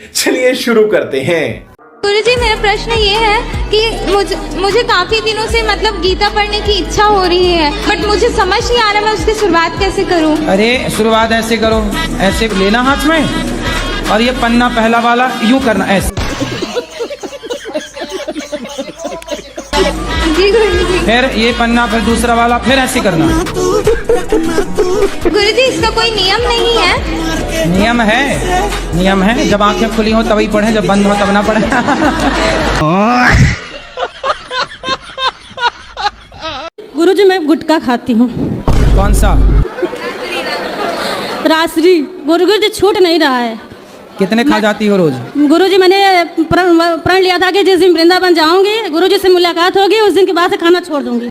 चलिए शुरू करते हैं। गुरुजी मेरा प्रश्न ये है कि मुझे काफी दिनों से मतलब गीता पढ़ने की इच्छा हो रही है, बट मुझे समझ नहीं आ रहा मैं उसकी शुरुआत कैसे करूं। अरे शुरुआत ऐसे करो, ऐसे लेना हाथ में और ये पन्ना पहला वाला यूं करना ऐसे। जी गुरुजी। फिर ये पन्ना फिर दूसरा वाला फिर ऐसे करना। गुरुजी इसका कोई नियम नहीं है? नियम है, नियम है। जब आंखें खुली हो तभी पढ़े, जब बंद हो तब ना पढ़े। गुरुजी मैं गुटखा खाती हूँ। कौन सा? रासरी। गुरुजी छूट नहीं रहा है। कितने खा जाती हो रोज? गुरुजी मैंने प्रण लिया था कि जिस दिन वृंदावन जाऊंगी, गुरुजी से मुलाकात होगी, उस दिन के बाद से खाना छोड़ दूंगी।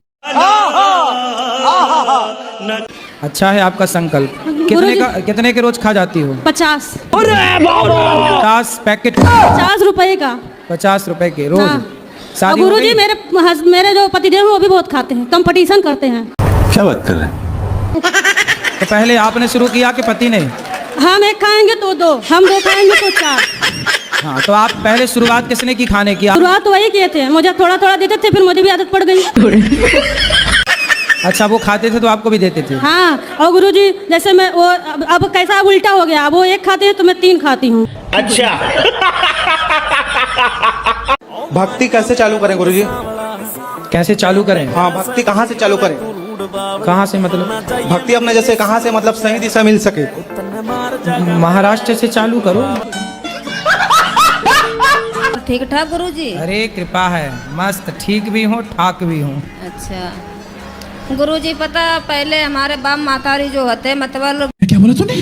अच्छा है आपका संकल्प। कितने के रोज खा जाती हो? 50। 50 पैकेट? 50 रुपए का। 50 रुपए के रोज? हाँ। शादी गुरु जी मेरे जो पतिदेव वो भी बहुत खाते हैं, कंपटीशन करते हैं। क्या बात कर रहे हैं? तो पहले आपने शुरू किया कि पति ने? हम एक खाएंगे तो 2, हम 2 खाएंगे तो 4। हाँ, तो आप पहले शुरुआत किसने की खाने की? शुरुआत तो वही किए थे, मुझे थोड़ा थोड़ा देते थे, फिर मुझे भी आदत पड़ गई। अच्छा, वो खाते थे तो आपको भी देते थे? हाँ, और गुरुजी जैसे मैं वो अब कैसा उल्टा हो गया, वो 1 खाते हैं तो मैं 3 खाती हूँ। अच्छा। भक्ति कैसे चालू करें गुरुजी? कैसे चालू करें? हाँ, भक्ति कहाँ से चालू करें? कहाँ से मतलब? भक्ति अपने जैसे कहाँ से मतलब सही दिशा मिल सके? महाराष्ट्र से चालू करो। ठीक ठाक गुरुजी। अरे कृपा है, मस्त ठीक भी हूँ ठाक भी हूँ। अच्छा गुरुजी, पता पहले हमारे बाप मातारी जो होते मतलब क्या बोला तूने?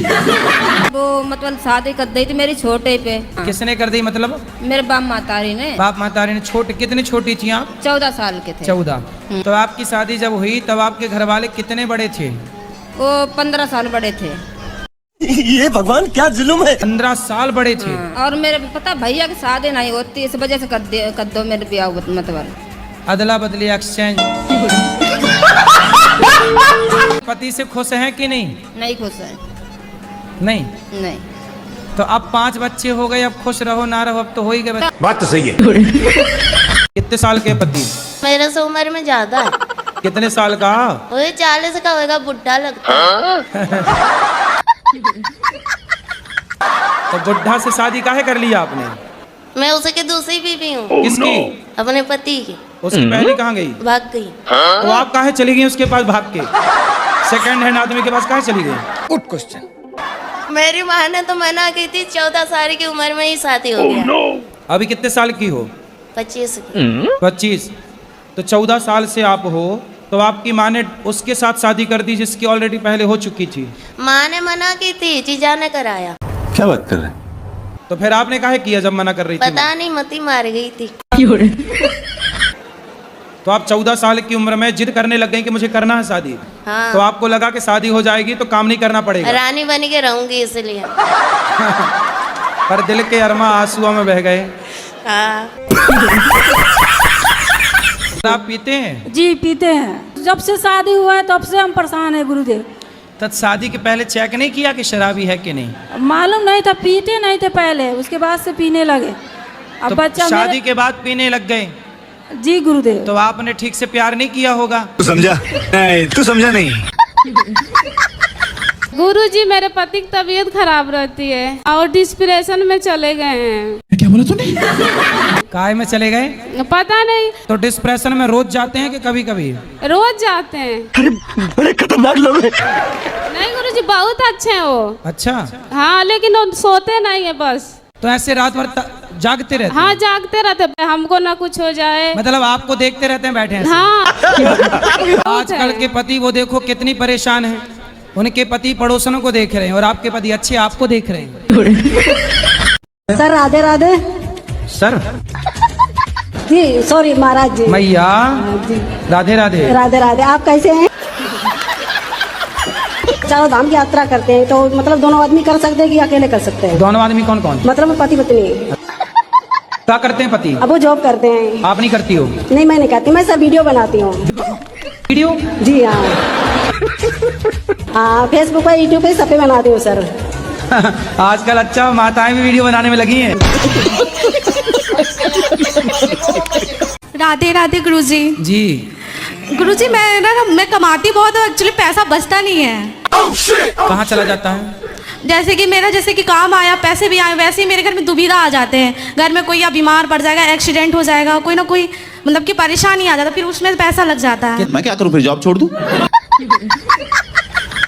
वो मतलब शादी कर दी थी मेरी छोटे पे। किसने कर दी मतलब? मेरे बाप मातारी ने। बाप मातारी ने। छोटे कितनी छोटी थी आप? 14 साल के थे। 14। तो आपकी शादी जब हुई तब आपके घर वाले कितने बड़े थे? वो 15 साल बड़े थे। ये भगवान क्या जुल्म है। 15 साल बड़े थे। और मेरे पता भैया की शादी नहीं होती, इस वजह से कर दो मेरे ब्याह मतलब। अदला बदली एक्सचेंज। पति से खुश हैं कि नहीं? नहीं खुश है। नहीं? नहीं। तो अब 5 बच्चे हो गए, अब खुश रहो ना रहो, अब तो हो ही गए। बात तो सही है। कितने साल के पति? मेरे से उम्र में ज्यादा है। कितने साल का? वही 40 का होगा, बुढ़ा लगता है। तो बुढ़ा से शादी काहे कर लिया आपने? मैं उसकी दूसरी बीवी हूँ। किसकी? अपने पति की। उसकी पहली कहाँ गई? भाग गई। तो आप काहे चली गई उसके पास भाग के? सेकंड हैंड आदमी के पास काहे चली गई? Good question. मेरी माँ ने तो मना की थी, 14 साल की उम्र में ही शादी हो गया। अभी कितने साल की हो? 25 की। 25। तो 14 साल से आप हो, तो आपकी माँ ने उसके साथ शादी कर दी जिसकी ऑलरेडी पहले हो चुकी थी। माँ ने मना की थी, जीजा ने कराया। क्या बात कर रहे हैं? तो फिर आपने काहे किया जब मना कर रही थी? पता नहीं, मती मार गई थी। तो आप 14 साल की उम्र में जिद करने लग गई कि मुझे करना है शादी। हाँ। तो आपको लगा कि शादी हो जाएगी तो काम नहीं करना पड़ेगा। रानी बन के रहूंगी इसलिए। पर दिल के अरमा आंसुओं में बह गए। हाँ। आप पीते हैं? जी पीते हैं, जब से शादी हुआ है तब से हम परेशान है गुरुदेव। तब शादी के पहले चेक नहीं किया कि शराबी है कि नहीं? मालूम नहीं था, पीते नहीं थे पहले, उसके बाद से पीने लगे। अब तो बच्चा शादी के बाद पीने लग गए? जी गुरुदेव। तो आपने ठीक से प्यार नहीं किया होगा। तू समझा नहीं, तू समझा नहीं। गुरुजी मेरे पति की तबीयत खराब रहती है और डिस्प्रेशन में चले गए हैं। क्या बोला तूने? काहे में चले गए? पता नहीं। तो डिस्प्रेशन में रोज जाते हैं कि कभी कभी? रोज जाते हैं। अरे बड़े खतरनाक लोग हैं। नहीं गुरुजी बहुत अच्छे हैं वो। अच्छा। हाँ लेकिन वो सोते नहीं है बस। तो ऐसे रात भर जागते रहते? हाँ जागते रहते, हमको ना कुछ हो जाए। मतलब आपको देखते रहते हैं बैठे हैं? हाँ। आजकल के पति वो देखो कितनी परेशान है, उनके पति पड़ोसनों को देख रहे हैं और आपके पति अच्छे आपको देख रहे हैं। सर राधे राधे। सर जी सॉरी महाराज जी। मैया जी राधे राधे। राधे राधे। आप कैसे हैं? चारों धाम की यात्रा करते हैं तो मतलब दोनों आदमी कर सकते हैं कि अकेले कर सकते हैं? दोनों आदमी कौन कौन? मतलब पति पत्नी। क्या करते हैं पति? अब वो जॉब करते हैं। आप नहीं करती हो? नहीं मैं नहीं करती, मैं सब वीडियो बनाती हूँ। वीडियो? जी हाँ। हाँ फेसबुक पर यूट्यूब पे सब पे बनाती हूँ सर। आजकल अच्छा माताएं भी वीडियो बनाने में लगी हैं। राधे राधे गुरुजी। जी गुरुजी मैं कमाती बहुत हूँ, एक्चुअली पैसा बचता नहीं है। कहाँ चला जाता है? जैसे कि काम आया, पैसे भी आए, वैसे ही मेरे घर में दुविधा आ जाते हैं। घर में कोई या बीमार पड़ जाएगा, एक्सीडेंट हो जाएगा, कोई ना कोई मतलब कि परेशानी आ जाता है, फिर उसमें पैसा लग जाता है। मैं क्या करूं फिर, जॉब छोड़ दूं?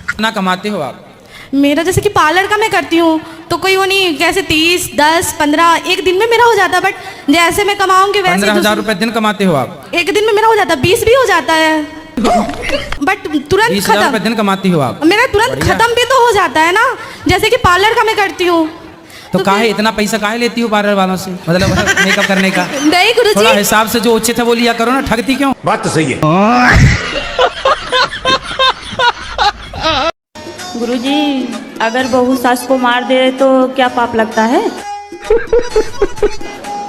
कितना कमाते हो आप? मेरा जैसे कि पार्लर का मैं करती हूँ तो कोई वो नहीं, कैसे 30, 10, 15 एक दिन में मेरा हो जाता है, बट जैसे मैं कमाऊंगी वैसे 15,000 रुपए दिन कमाते हो आप? एक दिन में मेरा हो जाता है, 20 भी हो जाता है, बट तुरंत 20,000 रुपए खत्म। दिन कमाती हो आप? मेरा तुरंत खत्म भी तो हो जाता है ना, जैसे कि पार्लर का मैं करती हूँ। तो काहे इतना पैसा काहे लेती हो पार्लर वालों से, मतलब मेकअप करने का? नहीं गुरुजी, थोड़ा हिसाब से जो उचित है वो लिया करो ना, ठगती क्यों? बात तो सही है। गुरुजी, अगर बहू सास को मार दे तो क्या पाप लगता है?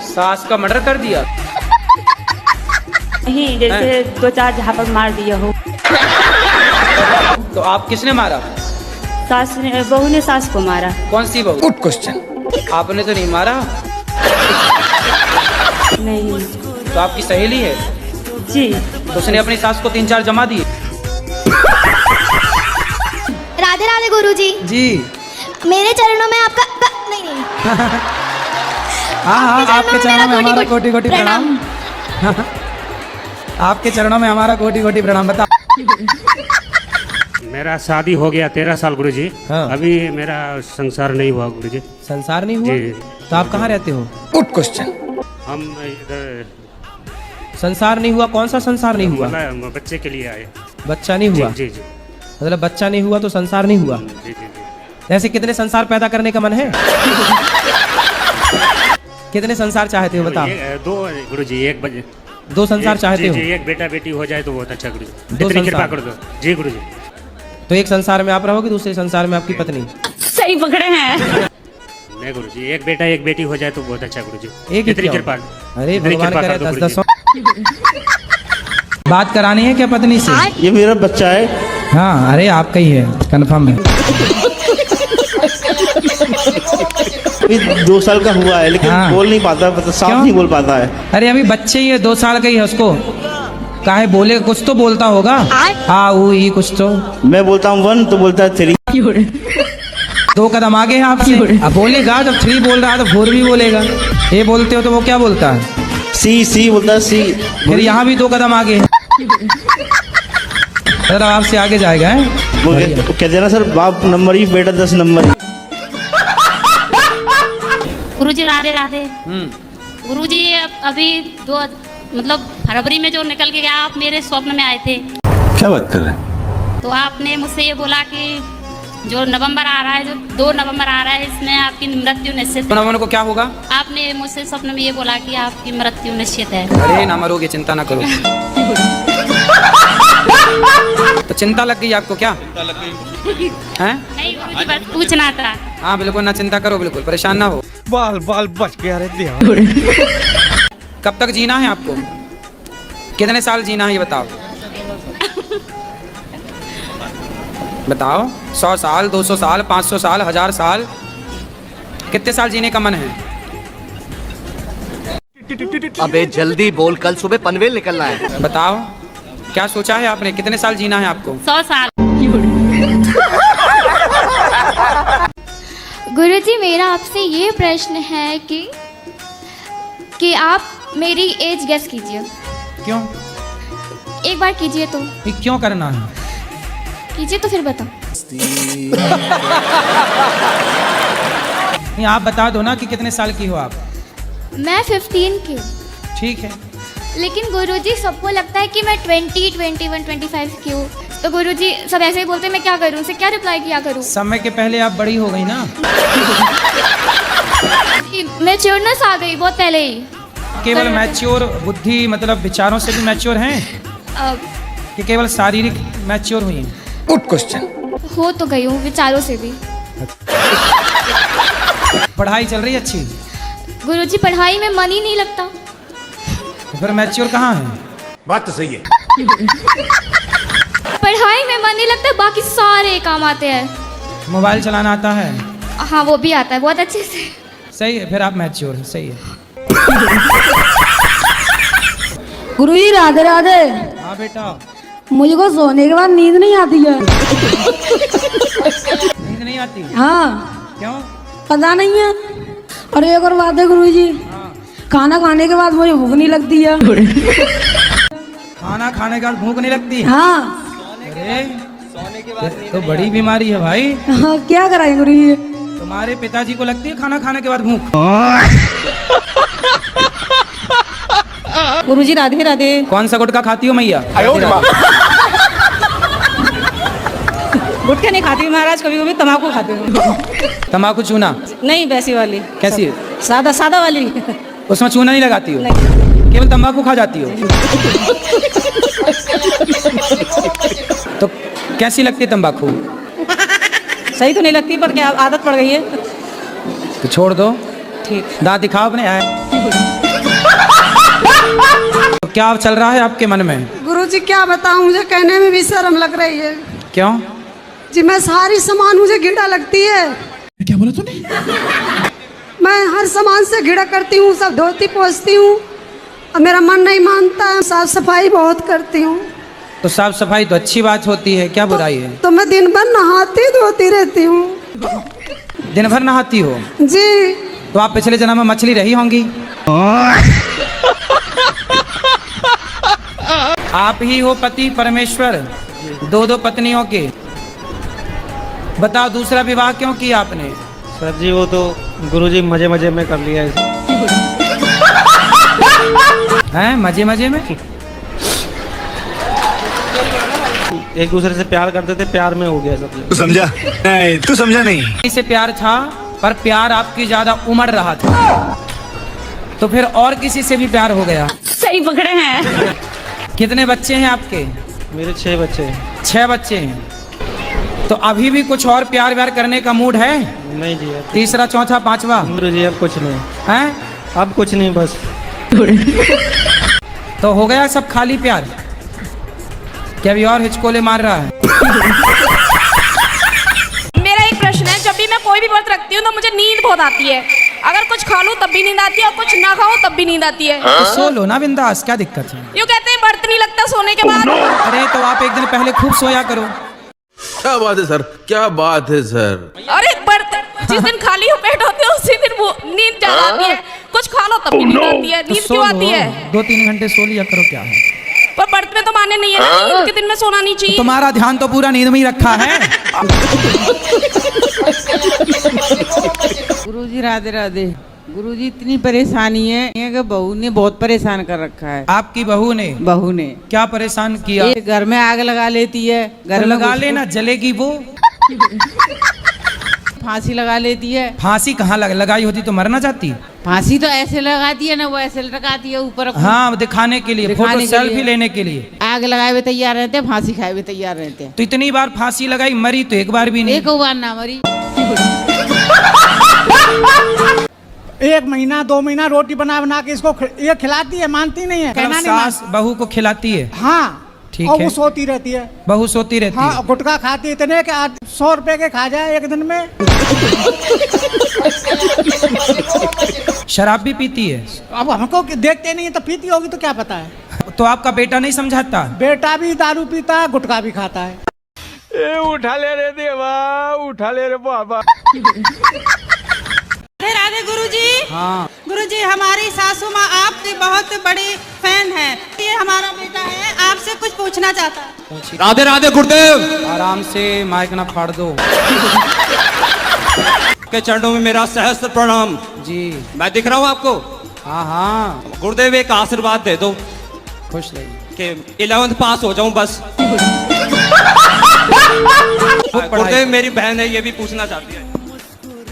सास का मर्डर कर दिया? नहीं, जैसे 2-4 झापड़ मार दिया हो। तो आप किसने मारा? सास ने, बहू ने सास को मारा। कौन सी बहू? Good question. आपने तो नहीं मारा? नहीं तो आपकी सहेली है? जी। तो उसने अपनी सास को 3-4 जमा दिए? राधे राधे गुरुजी। जी। मेरे चरणों में आपका नहीं हाँ, आपके चरणों में हमारा कोटि कोटि प्रणाम। आपके चरणों में हमारा कोटि कोटि प्रणाम। बता। मेरा शादी हो गया 13 साल गुरुजी। हाँ। अभी मेरा संसार नहीं हुआ गुरुजी। संसार नहीं हुआ? जी। तो आप कहाँ रहते हो? Good question. हम इधर संसार नहीं हुआ? कौन सा संसार नहीं हुआ? बच्चे के लिए आए। बच्चा नहीं हुआ? जी जी। मतलब बच्चा नहीं हुआ तो संसार नहीं हुआ? जी जी जी। ऐसे कितने संसार पैदा करने का मन है? कितने संसार चाहते हो बताओ? 2 गुरुजी, 1 बजे 2 संसार चाहते हो? जी, एक बेटा बेटी हो जाए तो बहुत अच्छा गुरुजी। 2 इतनी कृपा संसार कर दो जी गुरुजी। तो एक संसार में आप रहोगे, दूसरे संसार में आपकी पत्नी? सही पकड़े हैं। नहीं गुरुजी, एक बेटा एक बेटी हो जाए तो बहुत अच्छा गुरुजी। एक इतनी कृपा। अरे इतनी भगवान कृपा करे कर दो 10-10 गुरुजी। बात करानी है क्या पत्नी से? ये मेरा बच्चा है। हाँ, अरे आपका ही है, कंफर्म है। अभी 2 साल का हुआ है लेकिन हाँ। बोल नहीं पाता, मतलब साफ क्यों? नहीं बोल पाता है। अरे अभी बच्चे ही है, 2 साल का ही है, उसको काहे बोले, कुछ तो बोलता होगा। हाँ वो ही कुछ तो। मैं बोलता हूँ 1 तो बोलता है 3। 2 कदम आगे है आपसे। अब बोलेगा, जब 3 बोल रहा है तो 4 भी बोलेगा। ये बोलते हो तो वो क्या बोलता है? सी बोलता है सी। फिर यहाँ भी 2 कदम आगे है। सर आपसे आगे जाएगा है? वो कहते हैं ना सर, बाप नंबर ही बेटा 10 नंबर। गुरुजी राधे राधे। गुरुजी अभी मतलब फरवरी में जो निकल के गया, आप मेरे स्वप्न में आए थे। क्या बात कर रहे हैं? तो आपने मुझसे ये बोला कि जो नवंबर आ रहा है, जो 2 नवंबर आ रहा है, इसमें आपकी मृत्यु निश्चित है। 2 नवंबर को क्या होगा? आपने मुझसे स्वप्न में ये बोला कि आपकी मृत्यु निश्चित है। अरे ना मरोगे, चिंता ना करो। तो चिंता लग गई आपको क्या? हैं? नहीं गुरुजी, बस पूछना था। हाँ बिल्कुल, ना चिंता करो, बिल्कुल परेशान ना हो। बाल बच गया रे। कब तक जीना है आपको? कितने साल जीना है ये बताओ? बताओ। 100 साल, 200 साल, 500 साल, 1000 साल? कितने साल जीने का मन है? अबे जल्दी बोल, कल सुबह पनवेल निकलना है। बताओ, क्या सोचा है आपने? कितने साल जीना है आपको? 100 साल। गुरुजी मेरा आपसे ये प्रश्न है कि आप मेरी एज गेस कीजिए। क्यों? एक बार कीजिए तो। ये क्यों करना है? कीजिए तो फिर बताओ। नहीं आप बता दो ना कि कितने साल की हो आप। मैं 15 की हूँ। ठीक है। लेकिन गुरुजी सबको लगता है कि मैं 20, 21, 25 की हूँ। तो गुरुजी सब ऐसे ही बोलते हैं, मैं क्या करूँ? उनसे क्या रिप्लाई किया करूँ? समय के पहले आप बड़ी हो गई ना। मैच्योरनेस आ गई बहुत पहले ही। केवल मैच्योर बुद्धि मतलब विचारों से भी मैच्योर हैं कि केवल शारीरिक मैच्योर हुई हैं? Good question. हो तो गई हूँ विचारों से भी। पढ़ाई चल रही है अच्छी? गुरुजी पढ़ाई में मन ही नहीं लगता। तो फिर मैच्योर कहाँ है? बात तो सही है। पढ़ाई में मन नहीं लगता, बाकी सारे काम आते हैं। मोबाइल चलाना आता है? हाँ वो भी आता है बहुत अच्छे से। सही है, फिर आप मैच्योर हैं, सही है। गुरुजी राधे राधे। हाँ बेटा। मुझको सोने के बाद नींद नहीं आती है। नींद नहीं आती? हाँ। क्यों? पता नहीं है। और एक और बात है गुरुजी, खाना खाने के बाद मुझे भूख नहीं लगती है। खाना खाने के बाद भूख नहीं लगती? हाँ। अरे तो बड़ी बीमारी है भाई। हाँ, क्या कराएं गुरुजी? तुम्हारे पिताजी को लगती है खाना खाने के बाद भूख? गुरुजी राधे राधे। कौन सा गुटखा खाती हो मैया? गुटखा नहीं खाती महाराज, कभी कभी तम्बाकू खाती हूँ। तम्बाकू चूना? नहीं, वैसी वाली। कैसी है? सादा सादा वाली। उसमें चूना नहीं लगाती हो? केवल तम्बाकू खा जाती हो? तो कैसी लगती है तम्बाकू? सही तो नहीं लगती, पर क्या आदत पड़ गई है। तो छोड़ दो। ठीक। दांत दिखाओ अपने। आए तो क्या चल रहा है आपके मन में? गुरुजी क्या बताऊं, मुझे कहने में भी शर्म लग रही है। क्यों? जी मैं सारी सामान मुझे घिड़ा लगती है। क्या बोला तूने? मैं हर सामान से घिड़ा करती हूँ, सब धोती पोंछती हूँ, और मेरा मन नहीं मानता। साफ सफाई बहुत करती हूँ। तो साफ सफाई तो अच्छी बात होती है, क्या बुराई है? तो मैं दिन भर नहाती धोती रहती हूँ। दिन भर नहाती हो? जी। तो आप पिछले जन्म में मछली रही होंगी। आप ही हो पति परमेश्वर, दो पत्नियों के। बताओ दूसरा विवाह क्यों किया आपने? सर जी वो तो गुरुजी मजे मजे में कर लिया है। हैं मजे मजे में? एक दूसरे से प्यार करते थे, प्यार में हो गया सब। तू समझा नहीं? तू समझा नहीं? इसे प्यार था, पर प्यार आपकी ज्यादा उमड़ रहा था, तो फिर और किसी से भी प्यार हो गया। सही पकड़े हैं। कितने बच्चे हैं आपके? मेरे 6 बच्चे हैं। 6 बच्चे हैं। तो अभी भी कुछ और प्यार व्यार करने का मूड है? नहीं जी। तीसरा चौथा पांचवा? गुरुजी अब कुछ नहीं हैं? अब कुछ नहीं, बस। तो हो गया सब खाली प्यार? क्या अभी और हिचकोले मार रहा है? मेरा एक प्रश्न है, जब भी मैं कोई भी व्रत रखती हूँ तो मुझे नींद बहुत आती है। अगर कुछ खा लूँ तब भी नींद आती है, और कुछ ना खाऊं तब भी नींद आती है। तो सो लो ना बिंदास, क्या दिक्कत है? यूँ कहते हैं व्रत नहीं लगता सोने के बाद। अरे तो आप एक दिन पहले खूब सोया करो। क्या बात है सर, क्या बात है सर। अरे व्रत जिस दिन खाली हो पेट होते है उसी दिन वो नींद ज्यादा आती है, कुछ खा लो तब भी नींद आती है। तो नींद सो क्यों आती लो, है? 2-3 घंटे सो लिया करो, क्या है? पर व्रत में तो माने नहीं है ना, नींद के दिन में सोना नहीं चाहिए। तुम्हारा ध्यान तो पूरा नींद में ही रखा है। गुरुजी राधे राधे। गुरुजी इतनी परेशानी है कि बहू ने बहुत परेशान कर रखा है। आपकी बहू ने? बहू ने क्या परेशान किया? ये घर में आग लगा लेती है। घर तो में लगा लेना, जलेगी वो। फांसी लगा लेती है। फांसी कहाँ लगाई होती तो मरना चाहती? फांसी तो ऐसे लगाती है ना, वो ऐसे लगाती है ऊपर। हाँ, दिखाने के लिए, फोटो सेल्फी लेने के लिए। आग लगाए हुए तैयार रहते, फांसी खाए हुए तैयार रहते। तो इतनी बार फांसी लगाई, मरी तो एक बार भी नहीं? एक बार ना मरी। 1 महीना 2 महीना रोटी बना बना के इसको ये खिलाती है, मानती नहीं है। कहना नहीं सास बहू को खिलाती है? हाँ। ठीक और है। वो सोती रहती है। बहू सोती रहती है? हाँ, गुटखा खाती इतने कि 100 रुपए के खा जाए एक दिन में। शराब भी पीती है? अब हमको देखते नहीं तो पीती होगी तो क्या पता है। तो आपका बेटा नहीं समझाता? बेटा भी दारू पीता है, गुटखा भी खाता है। उठा ले रे देवा, उठा ले रे बाबा। राधे गुरुजी। हाँ। गुरुजी हमारी सासू माँ आपकी बहुत बड़ी फैन है। ये हमारा बेटा है, आपसे कुछ पूछना चाहता है। राधे राधे गुरुदेव। आराम से, माइक ना फाड़ दो। के चरणों में मेरा सहस्त्र प्रणाम जी। मैं दिख रहा हूँ आपको? हाँ हाँ। गुरुदेव एक आशीर्वाद दे दो। खुश रहिए। कि 11th पास हो जाऊं बस। गुरुदेव मेरी बहन है, ये भी पूछना चाहती है।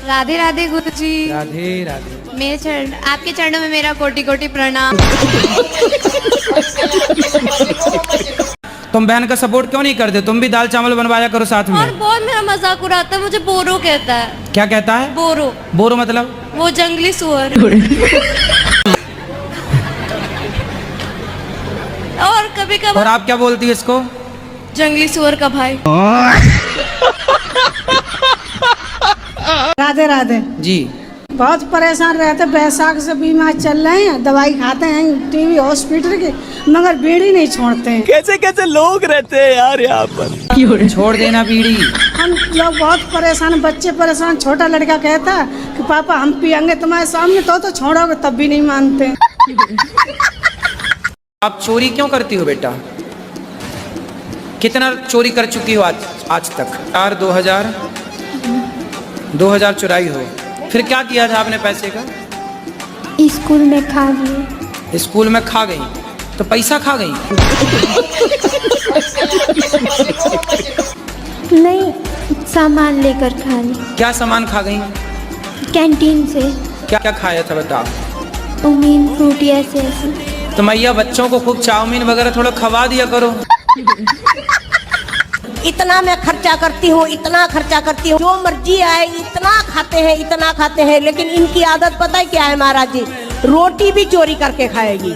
राधे राधे गुरुजी। राधे राधे। मेरे चरण, आपके चरणों में मेरा कोटि कोटि प्रणाम। तुम बहन का सपोर्ट क्यों नहीं करते? तुम भी दाल चावल बनवाया करो साथ में। और बहुत मेरा मजाक उड़ाता है, मुझे बोरो कहता है। क्या कहता है? बोरो। बोरो मतलब? वो जंगली सुअर। और कभी कभी। और आप क्या बोलती है इसको? जंगली सुअर का भाई। राधे राधे जी। बहुत परेशान रहते, बैसाख से बीमार चल रहे हैं, दवाई खाते हैं टीवी हॉस्पिटल की, मगर बीड़ी नहीं छोड़ते हैं। कैसे कैसे लोग रहते हैं यार यहाँ पर। छोड़ देना बीड़ी। हम लोग बहुत परेशान, बच्चे परेशान। छोटा लड़का कहता कि पापा हम पियेंगे तुम्हारे सामने, तो छोड़ोगे, तब भी नहीं मानते। आप चोरी क्यों करती हो बेटा? कितना चोरी कर चुकी हो आज तक? 2000 चुराई हो। फिर क्या किया था आपने पैसे का? स्कूल में खा लिए। स्कूल में खा गई तो पैसा खा गई? नहीं, सामान लेकर खा ली। क्या सामान खा गई? कैंटीन से। क्या क्या खाया था बताओ? चाउमीन, फ्रूटी, ऐसे ऐसे। तो मैया बच्चों को खूब चाउमीन वगैरह थोड़ा खवा दिया करो। इतना मैं खर्चा करती हूँ, इतना खर्चा करती हूँ, जो मर्जी आए इतना खाते हैं, लेकिन इनकी आदत पता है क्या है महाराज जी? रोटी भी चोरी करके खाएगी।